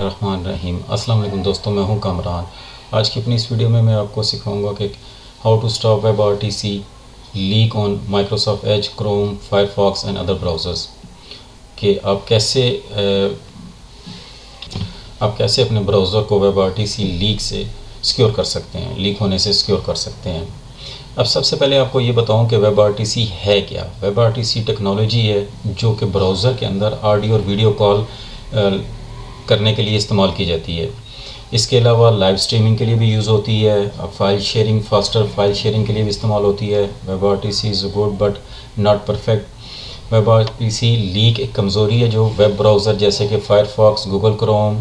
रहमान रहीम। अस्सलाम वालेकुम दोस्तों, मैं हूं कामरान। आज की अपनी इस वीडियो में मैं आपको सिखाऊंगा कि how to stop web RTC leak on Microsoft Edge, Chrome, Firefox and other browsers. कि आप कैसे अपने ब्राउज़र को वेब आरटीसी लीक से सिक्योर कर सकते हैं, लीक होने से सिक्योर कर सकते हैं। अब सबसे पहले आपको ये बताऊं कि वेब आरटीसी है क्या। वेब आरटीसी टेक्नोलॉजी है जो कि ब्राउज़र के अंदर ऑडियो और वीडियो कॉल करने के लिए इस्तेमाल की जाती है। इसके अलावा लाइव स्ट्रीमिंग के लिए भी यूज़ होती है। File sharing, faster file sharing के लिए भी इस्तेमाल होती है। Web RTC is good but not perfect. Web RTC leak एक कमज़ोरी है जो वेब ब्राउज़र जैसे कि Firefox, Google Chrome,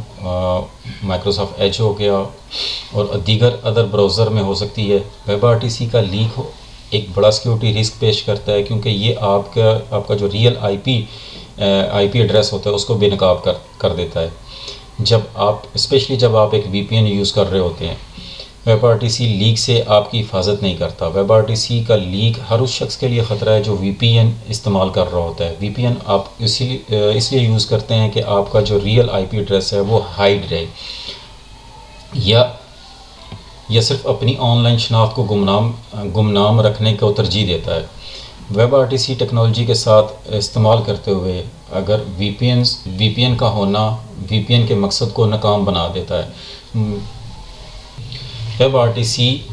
Microsoft Edge हो गया और दीगर अदर ब्राउज़र में हो सकती है। वेब आरटीसी का लीक हो एक बड़ा सिक्योरिटी रिस्क पेश करता है, क्योंकि ये आपका जो रियल आईपी एड्रेस होता है उसको बेनकाब कर देता है। स्पेशली जब आप एक वीपीएन यूज़ कर रहे होते हैं, वेब आरटीसी लीक से आपकी हिफाजत नहीं करता। वेब आरटीसी का लीक हर उस शख्स के लिए ख़तरा है जो वीपीएन इस्तेमाल कर रहा होता है। वीपीएन आप इसलिए यूज़ करते हैं कि आपका जो रियल आईपी एड्रेस है वो हाइड रहे, या सिर्फ अपनी ऑनलाइन शनाख्त को गुमनाम रखने को तरजीह देता है। वेब आरटीसी टेक्नोलॉजी के साथ इस्तेमाल करते हुए अगर वीपीएन का होना वीपीएन के मकसद को नाकाम बना देता है। वेब आरटीसी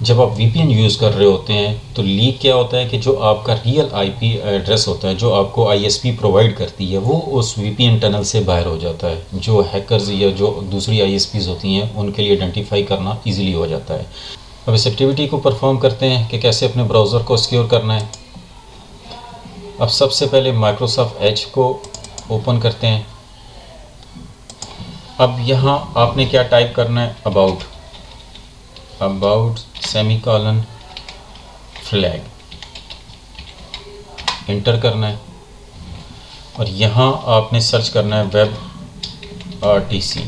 जब आप वीपीएन यूज़ कर रहे होते हैं तो लीक क्या होता है कि जो आपका रियल आईपी एड्रेस होता है, जो आपको आईएसपी प्रोवाइड करती है, वो उस वीपीएन टनल से बाहर हो जाता है। जो हैकर्स या जो दूसरी आईएसपीज़ होती हैं उनके लिए आइडेंटिफाई करना ईजिली हो जाता है। अब इस एक्टिविटी को परफॉर्म करते हैं कि कैसे अपने ब्राउज़र को सिक्योर करना है। अब सबसे पहले माइक्रोसॉफ्ट एज को ओपन करते हैं। अब यहाँ आपने क्या टाइप करना है, अबाउट सेमीकोलन फ्लैग इंटर करना है और यहाँ आपने सर्च करना है web RTC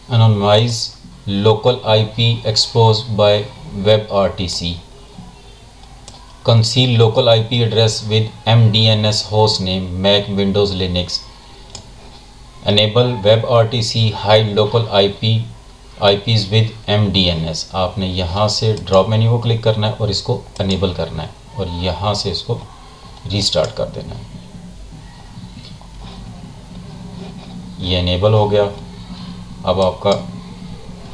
anonymize local IP expose by web RTC conceal local IP address with MDNS hostname Mac, Windows, Linux. Enable WebRTC hide local IPs with MDNS. आपने यहाँ से ड्रॉप मेन्यू को क्लिक करना है और इसको अनेबल करना है और यहाँ से इसको रीस्टार्ट कर देना है। ये अनेबल हो गया। अब आपका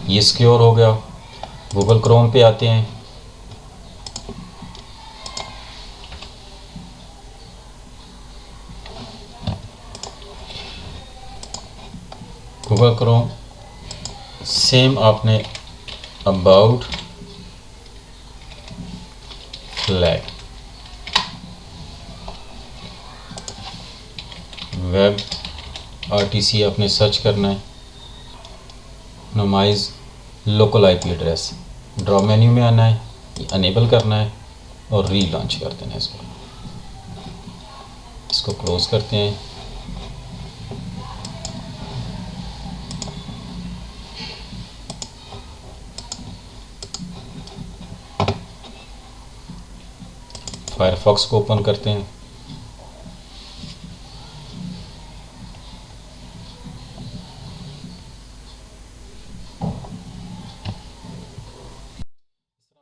ये सिक्योर हो गया। गूगल क्रोम पे आते हैं। गूगल क्रोम सेम आपने अबाउट फ्लैग वेब आरटीसी आपने सर्च करना है। Anonymize local IP address drop menu में आना है, अनेबल करना है और री लॉन्च कर देना है। इसको क्लोज करते हैं। फायरफॉक्स को ओपन करते हैं। आप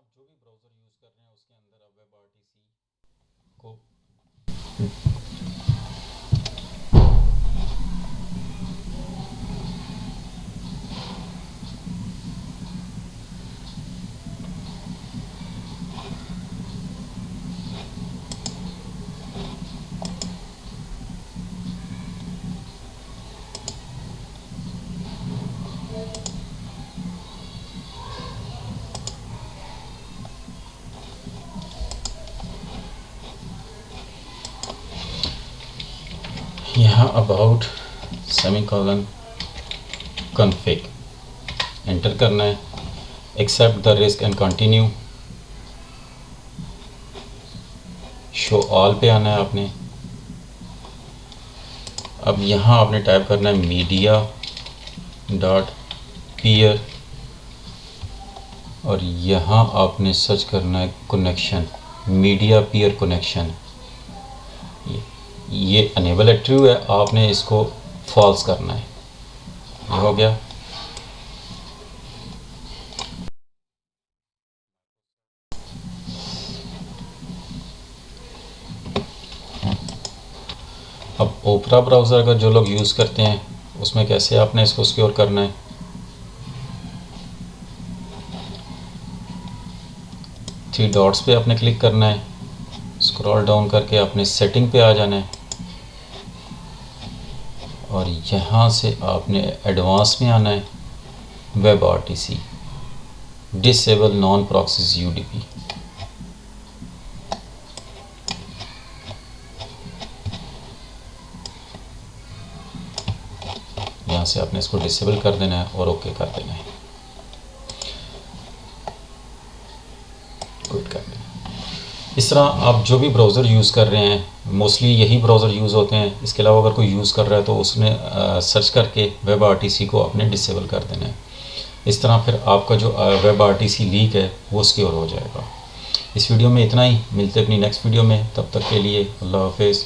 जो भी ब्राउज़र यूज़ कर रहे हैं उसके अंदर आप वेब आरटीसी को यहाँ अबाउट सेमीकोलन कॉन्फ़िग एंटर करना है। Accept the risk and continue. Show all पे आना है आपने। अब यहाँ आपने टाइप करना है मीडिया डॉट पीयर और यहाँ आपने सर्च करना है कनेक्शन, मीडिया पीयर कनेक्शन। ये अनेबल है, ट्रू है। आपने इसको फॉल्स करना है। ये हो गया। अब ओपरा ब्राउज़र अगर जो लोग यूज़ करते हैं उसमें कैसे आपने इसको सिक्योर करना है, 3 डॉट्स पे आपने क्लिक करना है, स्क्रॉल डाउन करके आपने सेटिंग पे आ जाना है और यहाँ से आपने एडवांस में आना है, web RTC disable non proxies UDP. यहाँ से आपने इसको डिसेबल कर देना है और ओके कर देना है, क्विट कर देना है। इस तरह आप जो भी ब्राउज़र यूज़ कर रहे हैं, मोस्टली यही ब्राउज़र यूज़ होते हैं, इसके अलावा अगर कोई यूज़ कर रहा है तो उसने सर्च करके वेब आरटीसी को आपने डिसेबल कर देना है। इस तरह फिर आपका जो वेब आरटीसी लीक है वो सिक्योर हो जाएगा। इस वीडियो में इतना ही, मिलते अपनी नेक्स्ट वीडियो में, तब तक के लिए अल्लाह हाफिज़।